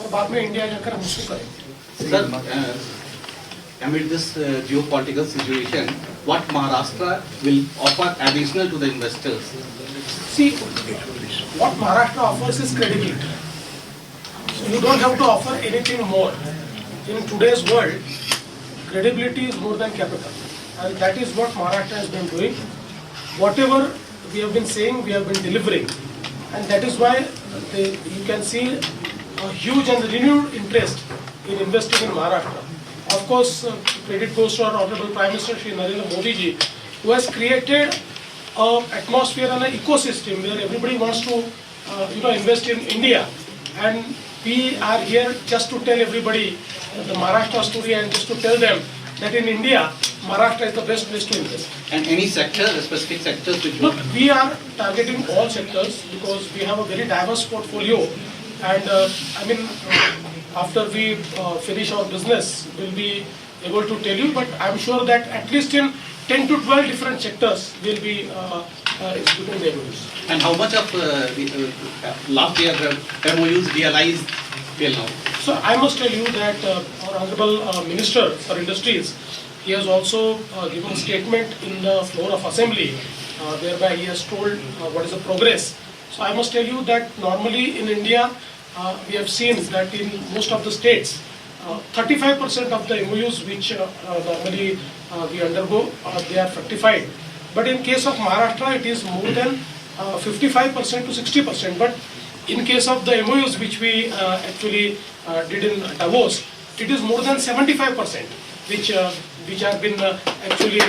और बाद में इंडिया जाकर हम उसको करेंगे। Sir, amid this geopolitical situation, what Maharashtra will offer additional to the investors? See, what Maharashtra offers is credibility. So you don't have to offer anything more. In today's world, credibility is more than capital, and that is what Maharashtra has been doing. Whatever we have been saying, we have been delivering, and that is why you can see a huge and renewed interest in investing in Maharashtra. Of course, credit goes to our Honorable Prime Minister Shri Narendra Modi ji, who has created an atmosphere and an ecosystem where everybody wants to, invest in India. And we are here just to tell everybody the Maharashtra story and just to tell them that in India, Maharashtra is the best place to invest. And any sector, specific sectors which Look, we are targeting all sectors because we have a very diverse portfolio. And after we finish our business, we'll be able to tell you. But I'm sure that at least in 10 to 12 different sectors, we'll be executing the MOUs. And how much of last year MOUs realized till now? So I must tell you that our Honorable Minister for Industries, he has also given a statement in the floor of Assembly, whereby he has told what is the progress. So I must tell you that normally in India, we have seen that in most of the states, 35% of the MOUs which normally we undergo, they are fructified. But in case of Maharashtra, it is more than 55% to 60%. But in case of the MOUs which we actually did in Davos, it is more than 75%, which have been actually.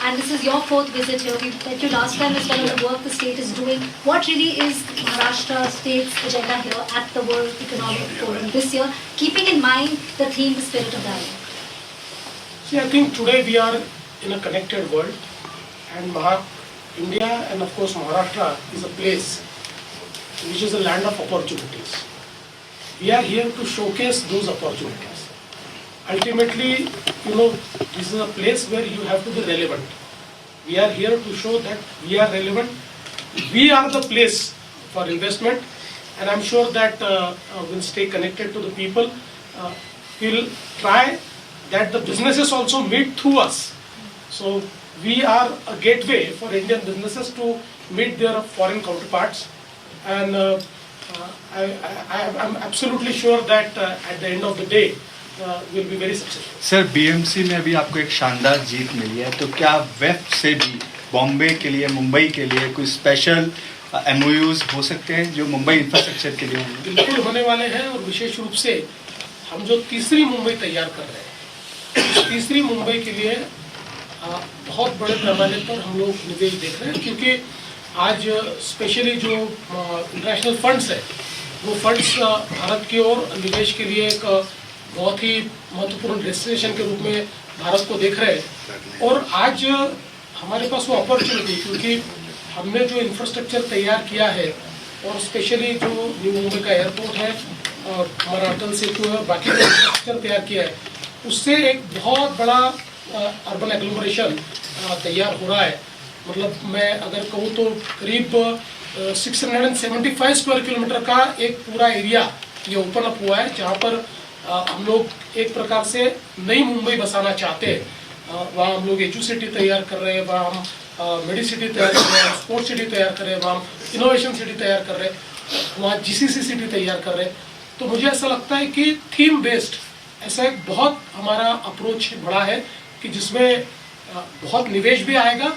And this is your fourth visit here. We met you last time as well on the work the state is doing. What really is Maharashtra state's agenda here at the World Economic Forum this year, keeping in mind the theme, the spirit of dialogue? See, I think today we are in a connected world, and India and of course Maharashtra is a place which is a land of opportunities. We are here to showcase those opportunities. Ultimately, this is a place where you have to be relevant. We are here to show that we are relevant. We are the place for investment, and I'm sure that we'll stay connected to the people. We'll try that the businesses also meet through us. So we are a gateway for Indian businesses to meet their foreign counterparts, and I'm absolutely sure that at the end of the day, will be very successful. Sir, BMC में अभी आपको एक शानदार जीत मिली है, तो क्या web से भी बॉम्बे के लिए, मुंबई के लिए कोई स्पेशल एमओयूज हो सकते हैं जो मुंबई इंफ्रास्ट्रक्चर के लिए होंगे? बिल्कुल होने वाले हैं, और विशेष रूप से हम जो तीसरी मुंबई तैयार कर रहे हैं, उस तीसरी मुंबई के लिए बहुत बड़े पैमाने पर हम लोग निवेश देख रहे हैं, क्योंकि आज स्पेशली जो इंटरनेशनल फंड्स है, वो फंड्स भारत की ओर निवेश के लिए एक बहुत ही महत्वपूर्ण डेस्टिनेशन के रूप में भारत को देख रहे हैं। और आज हमारे पास वो अपॉर्चुनिटी, क्योंकि हमने जो इंफ्रास्ट्रक्चर तैयार किया है, और स्पेशली जो न्यू मुंबई का एयरपोर्ट है और हमारा अटल सेतु है और बाकी जो इंफ्रास्ट्रक्चर तैयार किया है, उससे एक बहुत बड़ा अर्बन एग्लोमरेशन तैयार हो रहा है। मतलब मैं अगर कहूँ तो करीब 675 स्क्वायर किलोमीटर का एक पूरा एरिया ये ओपन अप हुआ है, जहाँ पर हम लोग एक प्रकार से नई मुंबई बसाना चाहते हैं। वहाँ हम लोग एजू सिटी तैयार कर रहे हैं, वहाँ हम मेडी सिटी तैयार कर रहे हैं, स्पोर्ट्स सिटी तैयार कर रहे हैं, वहाँ हम इनोवेशन सिटी तैयार कर रहे हैं, वहाँ जीसीसी सिटी तैयार कर रहे हैं। तो मुझे ऐसा लगता है कि थीम बेस्ड ऐसा एक बहुत हमारा अप्रोच बड़ा है कि जिसमें बहुत निवेश भी आएगा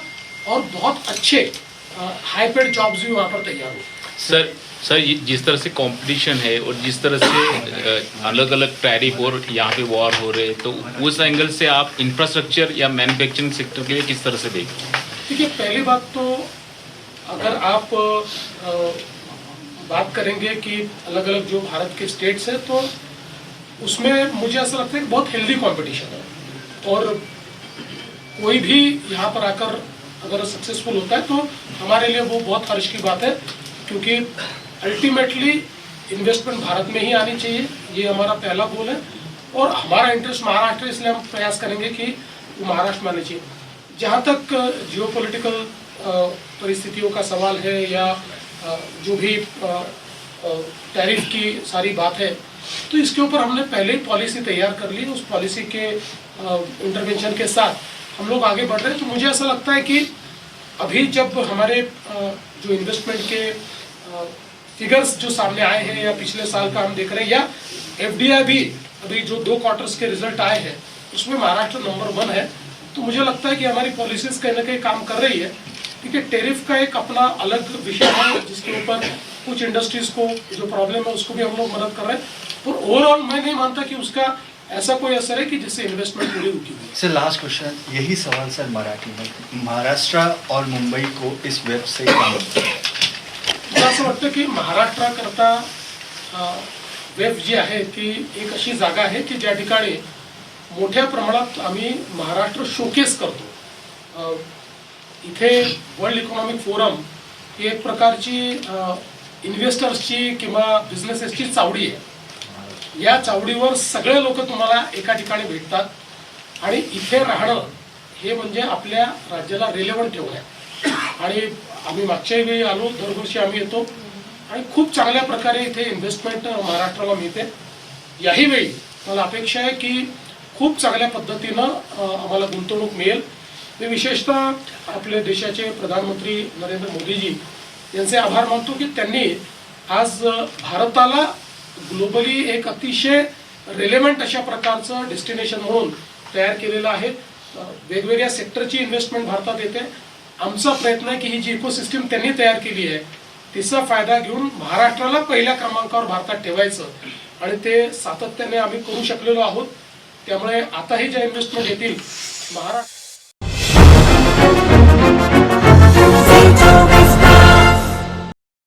और बहुत अच्छे हाई पेड जॉब्स भी वहाँ पर तैयार हो। सर जिस तरह से कंपटीशन है और जिस तरह से अलग अलग टैरिफ और यहाँ पे वॉर हो रहे हैं, तो उस एंगल से आप इंफ्रास्ट्रक्चर या मैन्युफैक्चरिंग सेक्टर के लिए किस तरह से देखते हैं? देखिए, पहली बात तो अगर आप बात करेंगे कि अलग अलग जो भारत के स्टेट्स हैं, तो उसमें मुझे ऐसा लगता है कि बहुत हेल्दी कंपटीशन है, और कोई भी यहाँ पर आकर अगर सक्सेसफुल होता है तो हमारे लिए वो बहुत हर्ष की बात है, क्योंकि अल्टीमेटली इन्वेस्टमेंट भारत में ही आनी चाहिए, ये हमारा पहला गोल है। और हमारा इंटरेस्ट महाराष्ट्र, इसलिए हम प्रयास करेंगे कि वो महाराष्ट्र में आनी चाहिए। जहाँ तक जियोपॉलिटिकल परिस्थितियों का सवाल है या जो भी टैरिफ की सारी बात है, तो इसके ऊपर हमने पहले ही पॉलिसी तैयार कर ली। उस पॉलिसी के इंटरवेंशन के साथ हम लोग आगे बढ़ रहे हैं। तो मुझे ऐसा लगता है कि अभी जब हमारे जो इन्वेस्टमेंट के फिगर्स जो सामने आए हैं, या पिछले साल का हम देख रहे हैं, या एफडीआई भी अभी जो 2 क्वार्टर्स के रिजल्ट आए हैं उसमें महाराष्ट्र नंबर 1 है। तो मुझे लगता है कि हमारी पॉलिसीज कहीं ना कहीं काम कर रही है। ठीक है, टेरिफ का एक अपना अलग विषय है जिसके ऊपर कुछ इंडस्ट्रीज को जो प्रॉब्लम है उसको भी हम लोग मदद कर रहे हैं, और ओवरऑल मैं नहीं मानता कि उसका ऐसा कोई असर है कि जिससे इन्वेस्टमेंट पूरी रुकी हुई है। सर लास्ट क्वेश्चन, यही सवाल सर मराठी में, महाराष्ट्र और मुंबई को इस वेब से काम मला असं वाटतं की महाराष्ट्राकरता वेब जी आहे ती एक अशी जागा आहे की ज्या ठिकाणी मोठ्या प्रमाणात आम्ही महाराष्ट्र शोकेस करतो। इथे वर्ल्ड इकॉनॉमिक फोरम ही एक प्रकारची इन्व्हेस्टर्सची किंवा बिझनेसेसची चावडी आहे। या चावडीवर सगळे लोक तुम्हाला एका ठिकाणी भेटतात आणि इथे राहणं हे म्हणजे आपल्या राज्याला रिलेव्हंट ठेवणं आहे। आणि आम्ही मागच्या वेळी आलो, दरवर्षी आम्ही येतो आणि खूप चांगल्या प्रकारे इथे इन्व्हेस्टमेंट महाराष्ट्राला मिळते। याही वेळी मला अपेक्षा आहे की खूप चांगल्या पद्धतीनं आम्हाला गुंतवणूक मिळेल। मी विशेषतः आपले देशाचे प्रधानमंत्री नरेंद्र मोदीजी यांचे आभार मानतो की त्यांनी आज भारताला ग्लोबली एक अतिशय रिलेव्हंट अशा प्रकारचं डेस्टिनेशन म्हणून तयार केलेलं आहे। वेगवेगळ्या सेक्टरची इन्व्हेस्टमेंट भारतात येते। आमचा प्रयत्न आहे की ही जी इकोसिस्टम त्यांनी तयार केली आहे तिचा फायदा घेऊन महाराष्ट्राला पहिल्या क्रमांकावर भारतात ठेवायचं, आणि ते सातत्याने आम्ही करू शकलेलो आहोत। त्यामुळे आताही ज्या इन्व्हेस्टमेंट येतील महाराष्ट्र